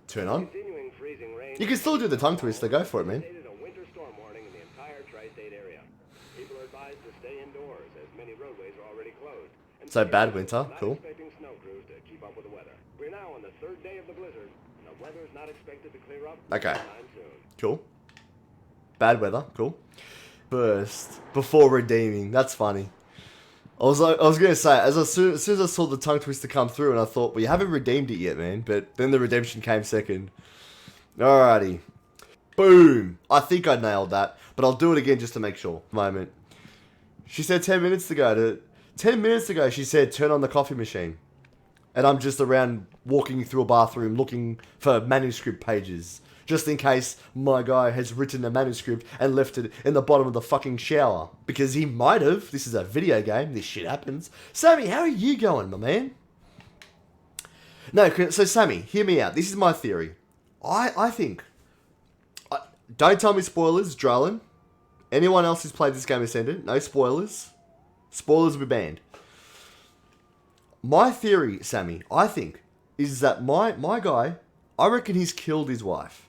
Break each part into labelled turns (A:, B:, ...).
A: turn on. You can still do the tongue twister. Go for it, man.
B: A winter storm warning in the entire tri-state area. People are advised to stay indoors as many roadways are already closed. And
A: So bad winter. Cool.
B: expecting snow crews to keep up with the weather. We're now on the third day of the blizzard, and the weather is not expected to clear up
A: Okay.
B: anytime soon.
A: Cool. Bad weather. Cool. First, before redeeming. That's funny. I was gonna say, as soon as I saw the tongue twister come through, and I thought, well, you haven't redeemed it yet, man. But then the redemption came second. Alrighty. Boom. I think I nailed that, but I'll do it again just to make sure. Moment. She said 10 minutes ago. 10 minutes ago, she said, turn on the coffee machine. And I'm just around walking through a bathroom looking for manuscript pages. Just in case my guy has written a manuscript and left it in the bottom of the fucking shower. Because he might have. This is a video game. This shit happens. Sammy, how are you going, my man? No, so Sammy, hear me out. This is my theory. I think... don't tell me spoilers, Drellin. Anyone else who's played this game Ascendant, no spoilers. Spoilers will be banned. My theory, Sammy, I think, is that my guy, I reckon he's killed his wife.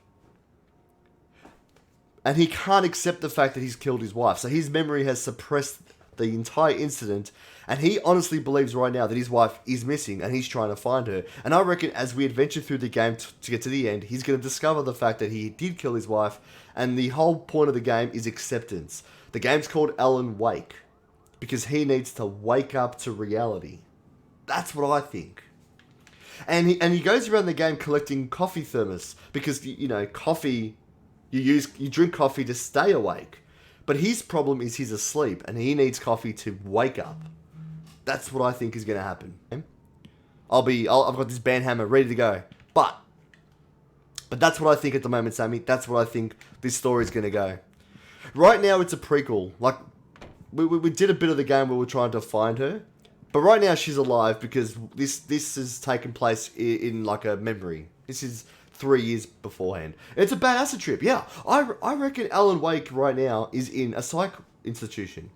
A: And he can't accept the fact that he's killed his wife. So his memory has suppressed the entire incident. And he honestly believes right now that his wife is missing and he's trying to find her. And I reckon as we adventure through the game to get to the end, he's going to discover the fact that he did kill his wife. And the whole point of the game is acceptance. The game's called Alan Wake. Because he needs to wake up to reality. That's what I think. And he goes around the game collecting coffee thermos. Because, you know, coffee... You drink coffee to stay awake. But his problem is he's asleep and he needs coffee to wake up. That's what I think is going to happen. I've got this band hammer ready to go. But that's what I think at the moment, Sammy. That's what I think this story is going to go. Right now it's a prequel. Like, we did a bit of the game where we're trying to find her. But right now she's alive because this has taken place in like a memory. This is 3 years beforehand. It's a bad acid trip, yeah. I reckon Alan Wake right now is in a psych institution.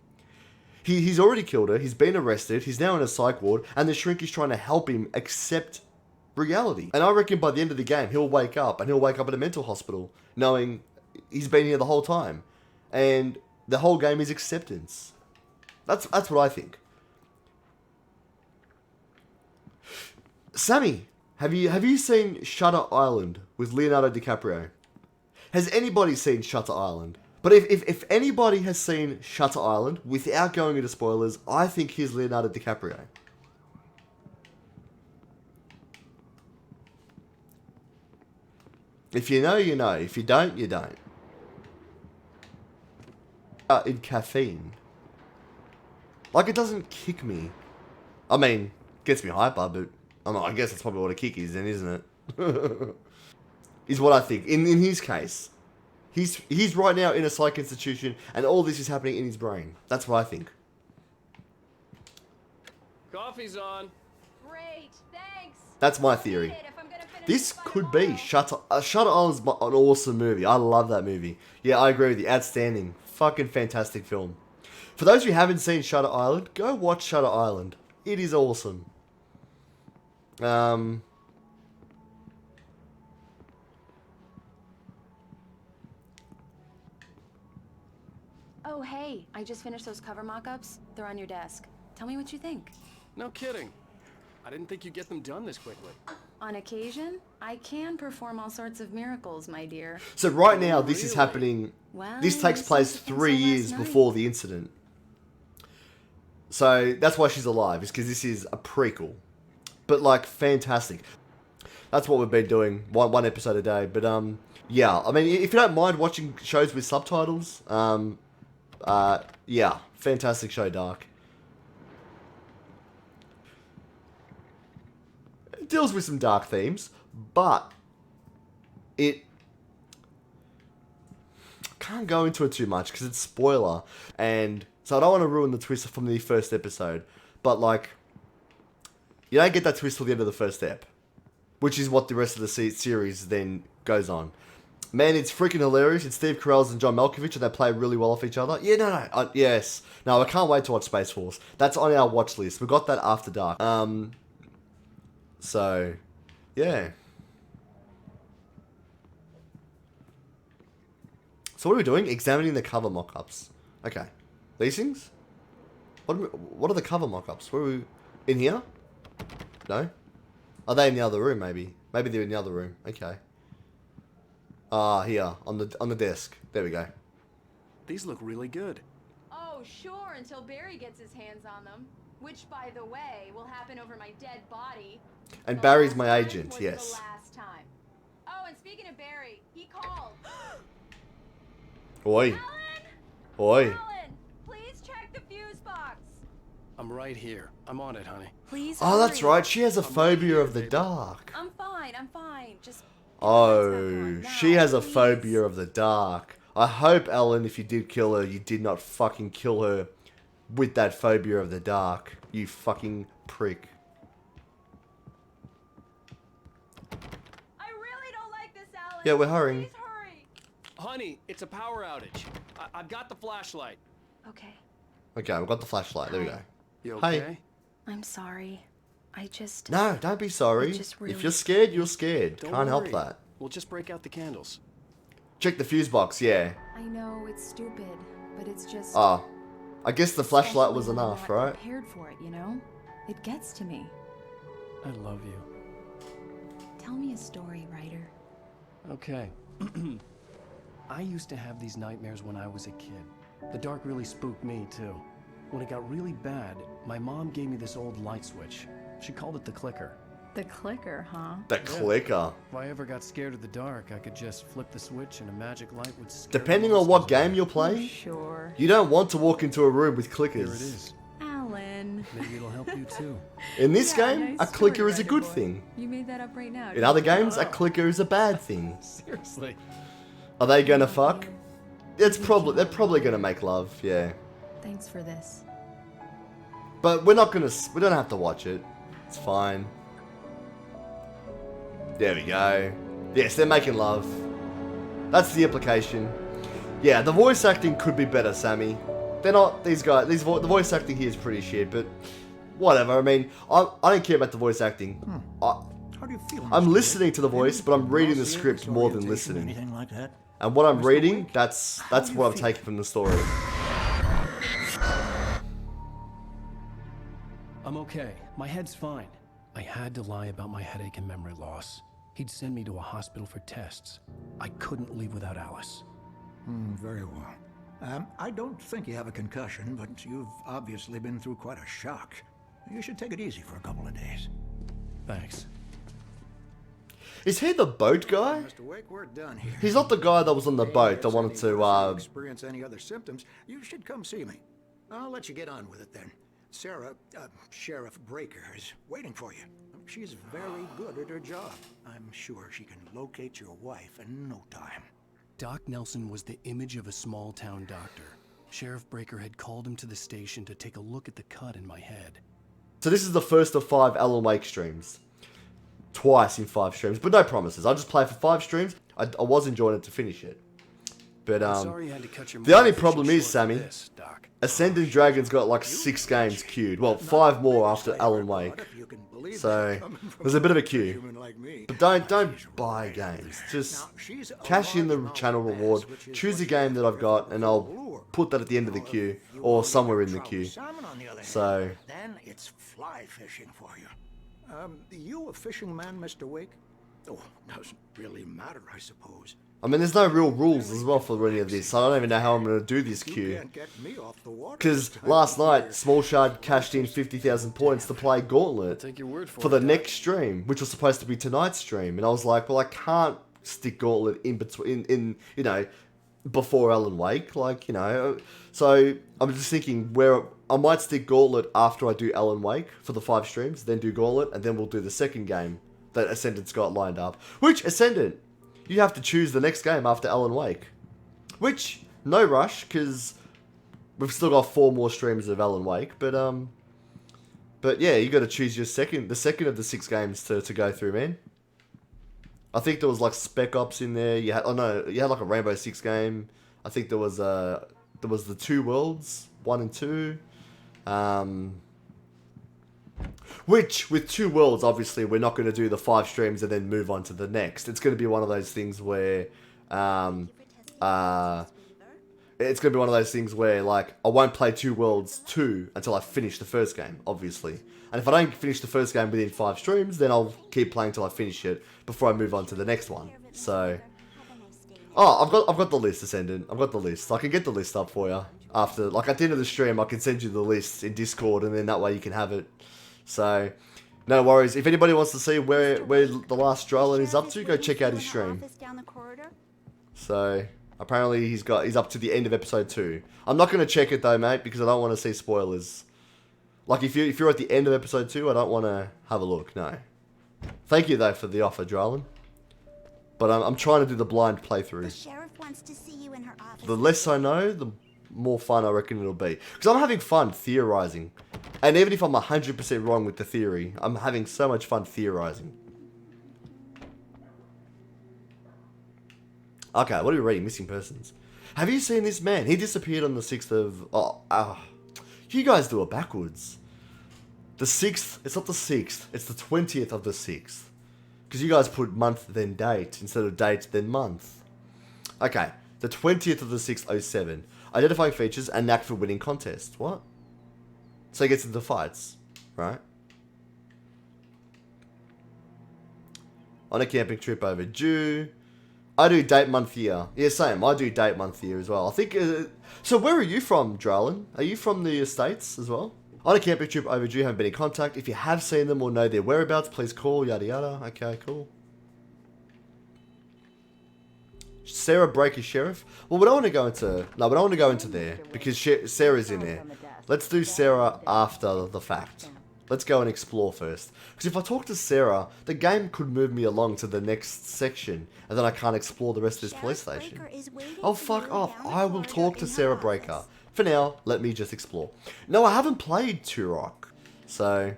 A: He's already killed her, he's been arrested, he's now in a psych ward, and the shrink is trying to help him accept reality. And I reckon by the end of the game, he'll wake up, and he'll wake up at a mental hospital, knowing he's been here the whole time. And the whole game is acceptance. That's what I think. Sammy, have you seen Shutter Island with Leonardo DiCaprio? Has anybody seen Shutter Island? But if anybody has seen Shutter Island, without going into spoilers, I think he's Leonardo DiCaprio. If you know, you know. If you don't, you don't. In caffeine. Like, it doesn't kick me. I mean, gets me hyper, but I guess that's probably what a kick is then, isn't it? Is what I think. In his case, he's right now in a psych institution, and all this is happening in his brain. That's what I think.
C: Coffee's on.
D: Great, thanks.
A: That's my theory. This could be Shutter Island's an awesome movie. I love that movie. Yeah, I agree with you. Outstanding. Fucking fantastic film. For those of you who haven't seen Shutter Island, go watch Shutter Island. It is awesome.
D: Oh, hey, I just finished those cover mock-ups. They're on your desk. Tell me what you think.
C: No kidding. I didn't think you'd get them done this quickly.
D: On occasion, I can perform all sorts of miracles, my dear.
A: So right now, this is happening...
D: Well,
A: this takes place 3 years before the incident. So that's why she's alive, is because this is a prequel. But, like, fantastic. That's what we've been doing, one episode a day. But, yeah. I mean, if you don't mind watching shows with subtitles, yeah. Fantastic show, Dark. It deals with some dark themes, but it... can't go into it too much, because it's spoiler. And so I don't want to ruin the twist from the first episode. But, like... you don't get that twist till the end of the first step. Which is what the rest of the series then goes on. Man, it's freaking hilarious. It's Steve Carell and John Malkovich, and they play really well off each other. Yeah, no. Yes. No, I can't wait to watch Space Force. That's on our watch list. We got that after dark. So, yeah. So what are we doing? Examining the cover mock-ups. Okay. These things? What are the cover mock-ups? Where are we... In here? No? Are they in the other room, maybe? Maybe they're in the other room. Okay. Here. On the desk. There we go.
C: These look really good.
D: Oh, sure, until Barry gets his hands on them. Which, by the way, will happen over my dead body.
A: And
D: The
A: Barry's
D: last
A: my
D: time
A: agent,
D: was
A: yes.
D: The last time. Oh, and speaking of Barry, he called.
A: Oi.
D: Alan!
A: Oi.
D: Alan, please check the fuse box.
C: I'm right here. I'm on it, honey.
D: Please.
A: Oh, that's
D: hurry.
A: right. She has a phobia
C: here,
A: of the
C: baby.
A: dark.
D: I'm fine. Just.
A: Oh, she has a
D: Please.
A: phobia of the dark. I hope, Ellen, if you did kill her, you did not fucking kill her with that phobia of the dark. You fucking prick.
D: I really don't like this, Alan.
A: Yeah, we're hurrying.
D: Please hurry.
C: Honey, it's a power outage. I've got the flashlight.
D: Okay.
A: Okay, we've got the flashlight. There we go.
C: You
A: Hey.
C: okay?
D: I'm sorry. I just.
A: No, don't be sorry.
D: Just
A: If
D: really
A: you're scared, you're scared.
C: Don't
A: Can't help
C: worry.
A: that.
C: We'll just break out the candles.
A: Check the fuse box, yeah.
D: I know it's stupid, but it's just.
A: Oh, I guess the flashlight was
D: especially when I'm
A: enough,
D: not
A: right?
D: Prepared for it, you know. It gets to me.
C: I love you.
D: Tell me a story, writer.
C: Okay. I used to have these nightmares when I was a kid. The dark really spooked me, too. When it got really bad, my mom gave me this old light switch. She called it the clicker.
D: The clicker, huh?
A: The clicker.
C: If I ever got scared of the dark, I could just flip the switch and a magic light would scare
A: Depending
C: the
A: on what
C: monsters
A: game
C: away.
A: you're playing,
D: Sure.
A: you don't want to walk into a room with clickers.
C: Here it is.
D: Alan.
C: Maybe it'll help you, too.
A: In this
D: Yeah,
A: game,
D: nice
A: a clicker
D: story,
A: is a
D: writer
A: good
D: boy.
A: thing.
D: You made that up right now.
A: In
D: didn't
A: other
D: you?
A: games, a clicker is a bad thing.
C: Seriously.
A: Are they gonna fuck? They're probably gonna make love, yeah.
D: Thanks for this.
A: But we don't have to watch it. It's fine. There we go. Yes, they're making love. That's the implication. Yeah, the voice acting could be better, Sammy. They're not, these guys, the voice acting here is pretty shit, but whatever. I mean, I don't care about the voice acting.
E: How do you feel?
A: I'm
E: Mr.
A: listening to the
E: Wade?
A: voice, but I'm reading the
E: Nausea,
A: script more than
E: disorientation,
A: listening.
E: Anything like that?
A: And what I'm
E: Mr.
A: reading,
E: Wade,
A: that's
E: how do you
A: what I'm
E: feel?
A: taking from the story.
C: I'm okay. My head's fine. I had to lie about my headache and memory loss. He'd send me to a hospital for tests. I couldn't leave without Alice.
E: Very well. I don't think you have a concussion, but you've obviously been through quite a shock. You should take it easy for a couple of days.
C: Thanks.
A: Is he the boat guy?
E: Mr. Wake, we're done here.
A: He's not the guy that was on the boat that wanted
E: If
A: to,
E: you experience any other symptoms, you should come see me. I'll let you get on with it then. Sarah, Sheriff Breaker, is waiting for you. She's very good at her job. I'm sure she can locate your wife in no time.
C: Doc Nelson was the image of a small-town doctor. Sheriff Breaker had called him to the station to take a look at the cut in my head.
A: So this is the first of 5 Alan Wake streams. Twice in 5 streams, but no promises. I'll just play for 5 streams. I was enjoying it to finish it. But
C: I'm sorry you had to cut your
A: the only
C: motivation
A: problem is,
C: short
A: Sammy,
C: for this, Doc.
A: Ascendant Dragon's got like 6 games queued. Well, 5 more after Alan Wake. So there's a bit of a queue. But don't buy games. Just cash in the channel reward. Choose a game that I've got, and I'll put that at the end of the queue or somewhere in the queue. So
E: Then it's fly fishing for you. You a fishing man, Mr. Wake? Oh, doesn't really matter, I suppose.
A: I mean, there's no real rules as well for any of this. I don't even know how I'm going to do this
E: You
A: queue.
E: can't get me off the water.
A: Because last night, Small Shard cashed in 50,000 points to play Gauntlet
C: Take your word
A: for
C: it,
A: the
C: Doc.
A: next stream, which was supposed to be tonight's stream. And I was like, well, I can't stick Gauntlet in between, you know, before Alan Wake. Like, you know. So I'm just thinking where I might stick Gauntlet after I do Alan Wake for the 5 streams, then do Gauntlet, and then we'll do the second game that Ascendant's got lined up. Which, Ascendant, you have to choose the next game after Alan Wake. Which, no rush, because we've still got 4 more streams of Alan Wake. But yeah, you got to choose your the second of the 6 games to go through, man. I think there was like Spec Ops in there. You had like a Rainbow Six game. I think there was the 2 Worlds, 1 and 2. Which, with 2 Worlds, obviously, we're not going to do the 5 streams and then move on to the next. It's going to be one of those things where it's going to be one of those things where, like, I won't play Two Worlds 2 until I finish the first game, obviously. And if I don't finish the first game within 5 streams, then I'll keep playing till I finish it before I move on to the next one. So, oh, I've got the list, Ascendant. I've got the list. I can get the list up for you after, like, at the end of the stream. I can send you the list in Discord, and then that way you can have it. So, no worries. If anybody wants to see where the last Drylin is up to, go check out his stream. So, apparently he's up to the end of episode 2. I'm not going to check it though, mate, because I don't want to see spoilers. Like, if you're at the end of episode 2, I don't want to have a look, no. Thank you, though, for the offer, Drylin. But I'm trying to do the blind playthrough.
F: The sheriff wants to see you in her office.
A: The less I know, the more fun I reckon it'll be. Because I'm having fun theorizing. And even if I'm 100% wrong with the theory, I'm having so much fun theorizing. Okay, what are we reading? Missing persons. Have you seen this man? He disappeared on the 6th of... You guys do it backwards. The 6th, it's not the 6th, it's the 20th of the 6th. Because you guys put month then date, instead of date then month. Okay, the 20th of the 6th, 07. Identifying features and knack for winning contest. What? So he gets into fights, right? On a camping trip overdue. I do date month year. Yeah, same. I do date month year as well. I think... so where are you from, Drylin? Are you from the States as well? On a camping trip overdue, haven't been in contact. If you have seen them or know their whereabouts, please call, yada yada. Okay, cool. Sarah Breaker Sheriff? Well, we don't want to go into... No, we don't want to go into there, because Sarah's in there. Let's do Sarah after the fact. Let's go and explore first. Because if I talk to Sarah, the game could move me along to the next section, and then I can't explore the rest of this police station. Oh, fuck off. I will talk to Sarah Breaker. For now, let me just explore. No, I haven't played Turok. So,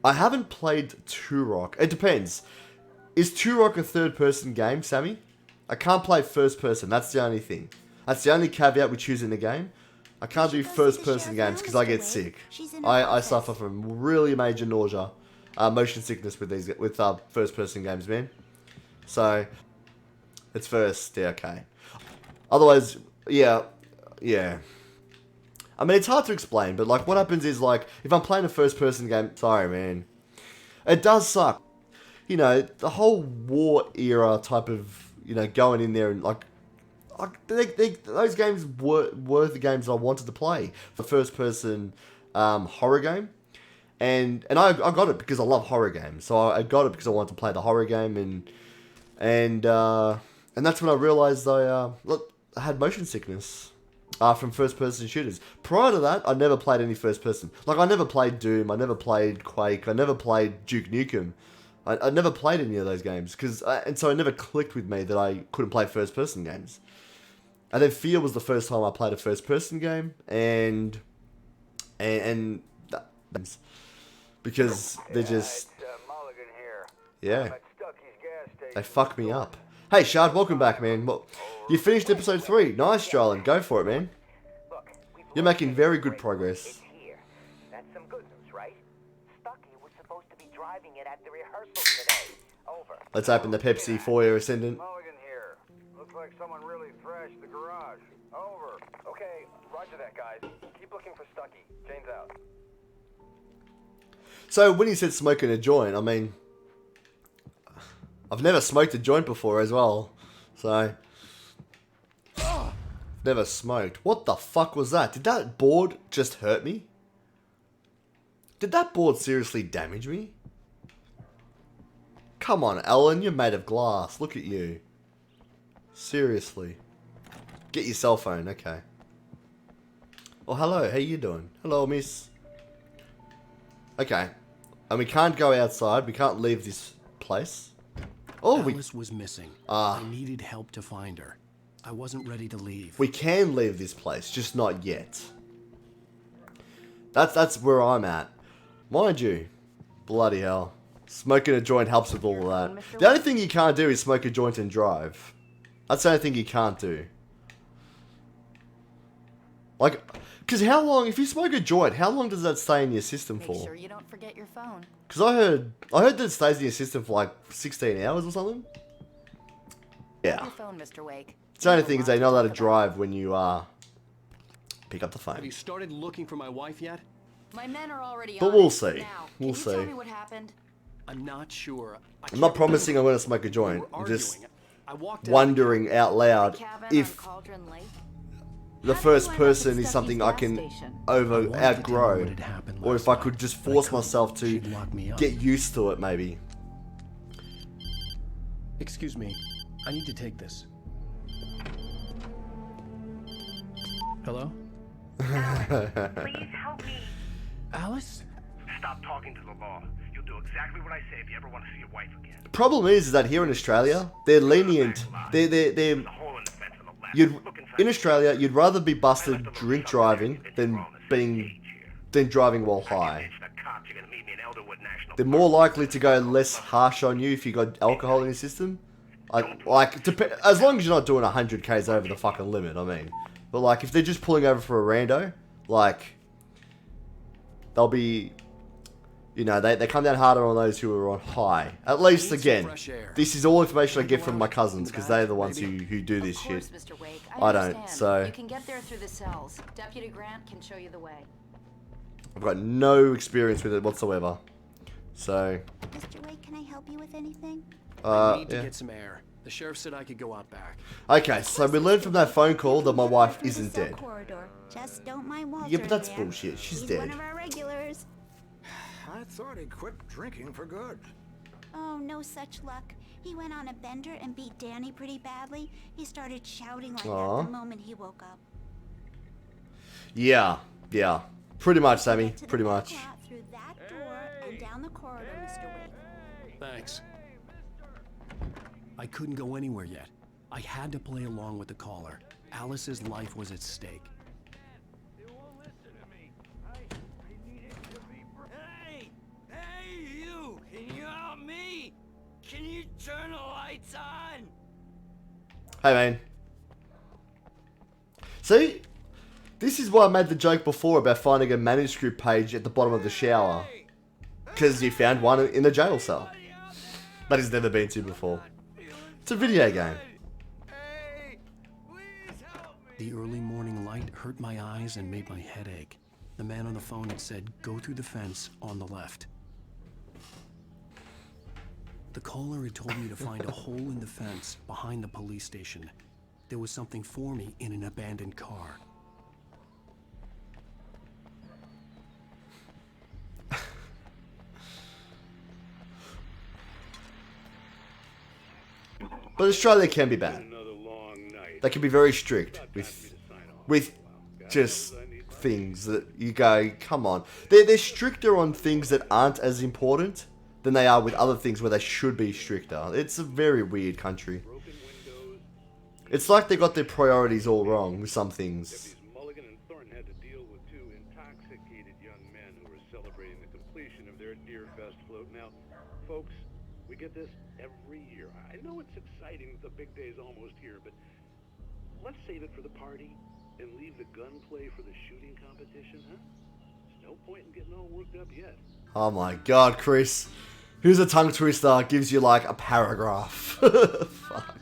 A: I haven't played Turok. It depends. Is Turok a third-person game, Sammy? I can't play first-person. That's the only thing. That's the only caveat we choose in the game. I can't do first-person games because I get sick. I suffer from really major nausea, motion sickness with first-person games, man. So, it's first. Yeah, okay. Otherwise, yeah. I mean, it's hard to explain, but, like, what happens is, like, if I'm playing a first-person game... Sorry, man. It does suck. You know, the whole war era type of, you know, going in there and, like those games were the games I wanted to play. The first-person horror game. And I got it because I love horror games. So I got it because I wanted to play the horror game. And that's when I realised I had motion sickness from first-person shooters. Prior to that, I never played any first-person. Like, I never played Doom. I never played Quake. I never played Duke Nukem. I never played any of those games. And so it never clicked with me that I couldn't play first-person games. And then Fear was the first time I played a first-person game, and because they're just, yeah, they fuck me up. Hey, Shard, welcome back, man. Well, you finished episode 3. Nice, Drylin. Go for it, man. You're making very good progress.
G: That's some good news, right? Stucky was supposed to be driving it at the rehearsal today. Over.
A: Let's open the Pepsi for you, Ascendant.
B: Looks like someone really thrashed the garage. Over. Okay, roger that, guys. Keep looking for Stucky. Jane's out.
A: So, when you said smoking a joint, I mean... I've never smoked a joint before as well. So... Never smoked. What the fuck was that? Did that board just hurt me? Did that board seriously damage me? Come on, Ellen. You're made of glass. Look at you. Seriously. Get your cell phone, okay. Oh, hello, how you doing? Hello, miss. Okay. And we can't go outside, we can't leave this place. Oh,
C: Alice was missing. I needed help to find her. I wasn't ready to leave.
A: We can leave this place, just not yet. That's where I'm at. Mind you, bloody hell. Smoking a joint helps with all of that. The only thing you can't do is smoke a joint and drive. That's the only thing you can't do. Like, because how long, if you smoke a joint, how long does that stay in your system for?
F: Make sure you don't forget your phone.
A: Because I heard that it stays in your system for like 16 hours or something. Yeah.
F: Your phone, Mr. Wake.
A: It's the only thing is they're not allowed to drive when you pick up the
C: Have you
A: phone.
C: started looking for my wife yet?
F: My men are already
A: But
F: on
A: we'll
F: it.
A: see.
F: Now,
A: We'll
F: can you tell
A: see.
F: me what happened?
C: I'm not sure.
A: I'm not promising I'm going to smoke a joint.
C: We were
A: I'm just
C: arguing. I walked out
A: wondering out loud
F: Cabin
A: if
F: on Cauldron Lake?
A: the
F: How did
A: first
F: you end up at
A: person is
F: Stucky's
A: something I
F: gas
A: can
F: station?
C: I wanted to tell her
A: outgrow,
C: what had happened
A: or
C: last
A: if I
C: night,
A: could just
C: but I
A: force
C: couldn't.
A: myself to
C: She'd lock me up.
A: get used to it, maybe.
C: Excuse me. I need to take this. Hello?
H: Please help me.
C: Alice?
H: Stop talking to the law. You'll do exactly what I say if you ever want to see your wife again.
A: The problem is that here in Australia, they're lenient. They're
H: There's a hole in the fence on the left.
A: you'd
H: Look inside
A: in
H: the
A: Australia, you'd rather be
H: I
A: busted
H: left a little
A: drink
H: something
A: driving
H: there. It's
A: than
H: wrong to say
A: being
H: cage here.
A: than driving while
H: I
A: high.
H: convinced the cops you're gonna meet me in Elderwood National
A: They're
H: Park.
A: more likely to go less harsh on you if you got alcohol in your system. As long as you're not doing 100 k's over the fucking limit. I mean, but like if they're just pulling over for a rando, like they'll be, you know, they come down harder on those who are on high. At least
C: Need some
A: again,
C: fresh air.
A: this is all information I get
C: Go
A: from
C: out
A: my
C: in
A: cousins
C: the
A: because
C: back,
A: they're the ones
C: maybe?
A: who do this
F: Of course,
A: shit.
F: Mr. Wake.
A: I don't,
F: understand.
A: so-
F: You can get there through the cells. Deputy Grant can show you the way.
A: I've got no experience with it whatsoever. So,
F: Mr. Wake, can I help you with anything?
C: I need to
A: yeah.
C: get some air. The sheriff said I could go out back.
A: Okay, so we learned from that phone call that my wife isn't dead.
F: Corridor. Just don't mind Walter
A: Yeah, but that's
F: in there.
A: bullshit. She's
F: He's
A: dead.
F: one of our regulars.
E: I thought he quit drinking for good.
F: Oh, no such luck. He went on a bender and beat Danny pretty badly. He started shouting like
A: Aw.
F: that the moment he woke up.
A: Yeah, yeah. Pretty much, Sammy.
F: Get to the
A: Pretty
F: back
A: much.
F: lot through that door and down the corridor, Mr. Wake.
C: Thanks. I couldn't go anywhere yet. I had to play along with the caller. Alice's life was at stake.
I: Hey, you! Can you help me? Can you turn the lights on?
A: Hey, man. See? This is why I made the joke before about finding a manuscript page at the bottom of the shower. Because you found one in the jail cell. That has never been to before. It's a video game.
I: Hey, please help me.
C: The early morning light hurt my eyes and made my head ache. The man on the phone had said, go through the fence on the left. The caller had told me to find a hole in the fence behind the police station. There was something for me in an abandoned car.
A: But Australia can be bad. They can be very strict with just things that you go, come on. They're stricter on things that aren't as important than they are with other things where they should be stricter. It's a very weird country. It's like they got their priorities all wrong with some things.
J: Mulligan and Thornton had to deal with two intoxicated young men who were celebrating the completion of their Deer Fest float. Now, folks, we get this every year. I know it's exciting that the big day's almost here, but let's save it for the party and leave the gunplay for the shooting competition, huh? There's no point in getting all worked up yet.
A: Oh my god, Chris. Here's a tongue twister. Gives you like a paragraph. Fuck.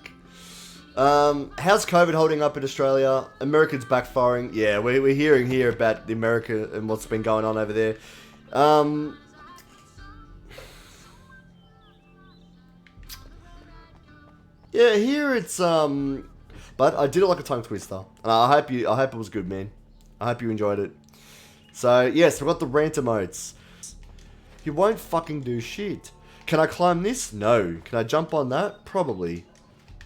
A: How's COVID holding up in Australia? Americans backfiring. Yeah, we're hearing here about the America and what's been going on over there. Yeah, here it's but I did it like a tongue twister, and I hope it was good, man. I hope you enjoyed it. So yes, we've got the rant emotes. You won't fucking do shit. Can I climb this? No. Can I jump on that? Probably.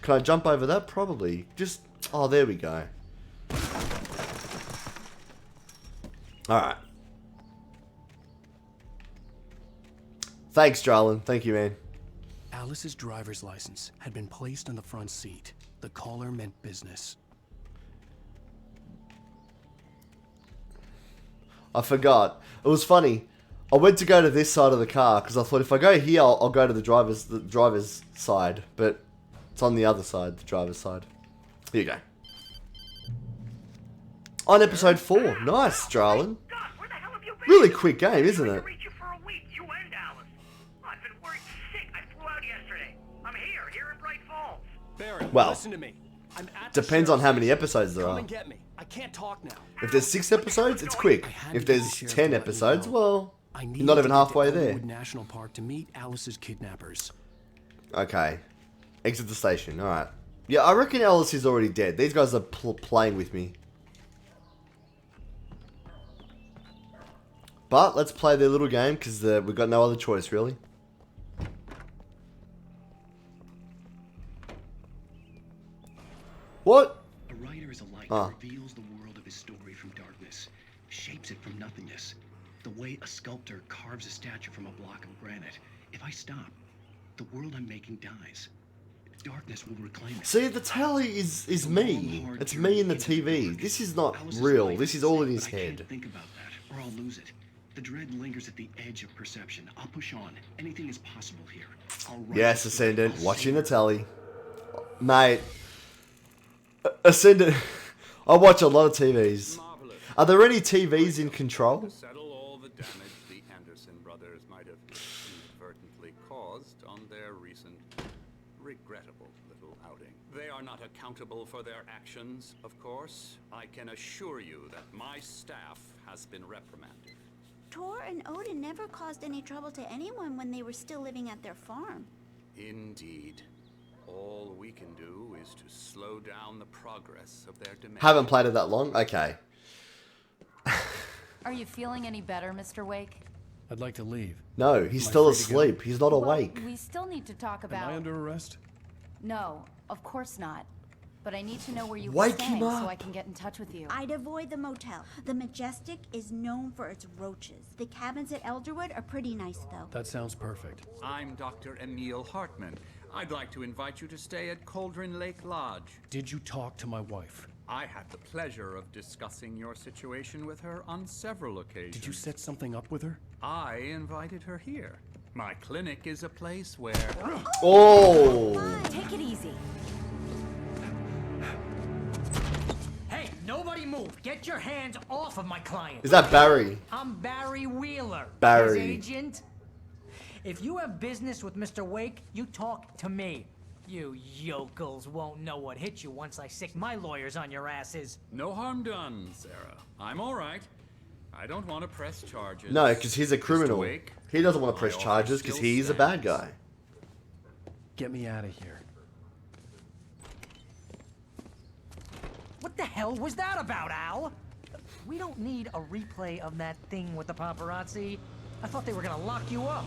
A: Can I jump over that? Probably. Just, oh, there we go. Alright. Thanks, Jarlin. Thank you, man.
C: Alice's driver's license had been placed on the front seat. The caller meant business.
A: I forgot. It was funny. I went to go to this side of the car because I thought if I go here, I'll go to the driver's side. But it's on the other side, the driver's side. Here you go. On episode 4. Nice, Jarlin.
H: God, where the hell have you been?
A: Really quick game, isn't
H: I
A: it?
H: reach you for a week, you and Alice. I've been worried sick. I flew out yesterday. I'm here in Bright Falls.
C: Barry,
A: Well,
C: listen to me. I'm at the
A: Depends on
C: sheriff's
A: how many
C: station.
A: episodes there
C: Come
A: are.
C: and get me. I I can't talk now.
A: If there's 6 episodes, it's quick. If there's 10 episodes, well, you're not even halfway there.
C: National Park to meet Alice's kidnappers.
A: Okay. Exit the station. Alright. Yeah, I reckon Alice is already dead. These guys are playing with me. But let's play their little game because we've got no other choice, really. What?
C: A writer is a light that reveals the world of his story from darkness, shapes it from nothingness. The way a sculptor carves a statue from a block of granite. If I stop, the world I'm making dies. Darkness will reclaim it.
A: See, the tally is me. It's me in the TV. This is not real. This is all in his head.
C: I can't think about that, or I'll lose it. The dread lingers at the edge of perception. I'll push on. Anything is possible here.
A: Yes, Ascendant. Watching the tally. Mate. Ascendant. I watch a lot of TVs. Are there any TVs in control?
K: To settle all the damage the Anderson brothers might have inadvertently caused on their recent, regrettable little outing. They are not accountable for their actions, of course. I can assure you that my staff has been reprimanded.
F: Tor and Odin never caused any trouble to anyone when they were still living at their farm.
K: Indeed. All we can do is to slow down the progress of their demands.
A: Haven't played it that long? Okay.
L: Are you feeling any better, Mr. Wake?
C: I'd like to leave.
A: No, he's still asleep. He's not awake.
L: We still need to talk about...
C: Am I under arrest?
L: No, of course not. But I need to know where you were
A: Wake
L: staying
A: him up.
L: so I can get in touch with you.
F: I'd avoid the motel. The Majestic is known for its roaches. The cabins at Elderwood are pretty nice, though.
C: That sounds perfect.
K: I'm Dr. Emil Hartman. I'd like to invite you to stay at Cauldron Lake Lodge.
C: Did you talk to my wife?
K: I had the pleasure of discussing your situation with her on several occasions.
C: Did you set something up with her?
K: I invited her here. My clinic is a place where...
A: Oh!
L: Take it easy.
I: Hey, nobody move. Get your hands off of my client.
A: Is that Barry?
I: I'm Barry Wheeler.
A: Barry.
I: His agent. If you have business with Mr. Wake, you talk to me. You yokels won't know what hit you once I sick my lawyers on your asses.
K: No harm done, Sarah. I'm all right. I don't want to press charges.
A: No, because he's a criminal.
K: Wake,
A: He doesn't want to press
K: my
A: charges
K: offer
A: because
K: still
A: he's a bad
K: stands.
A: guy.
C: Get me out of here.
I: What the hell was that about, Al? We don't need a replay of that thing with the paparazzi. I thought they were gonna lock you up.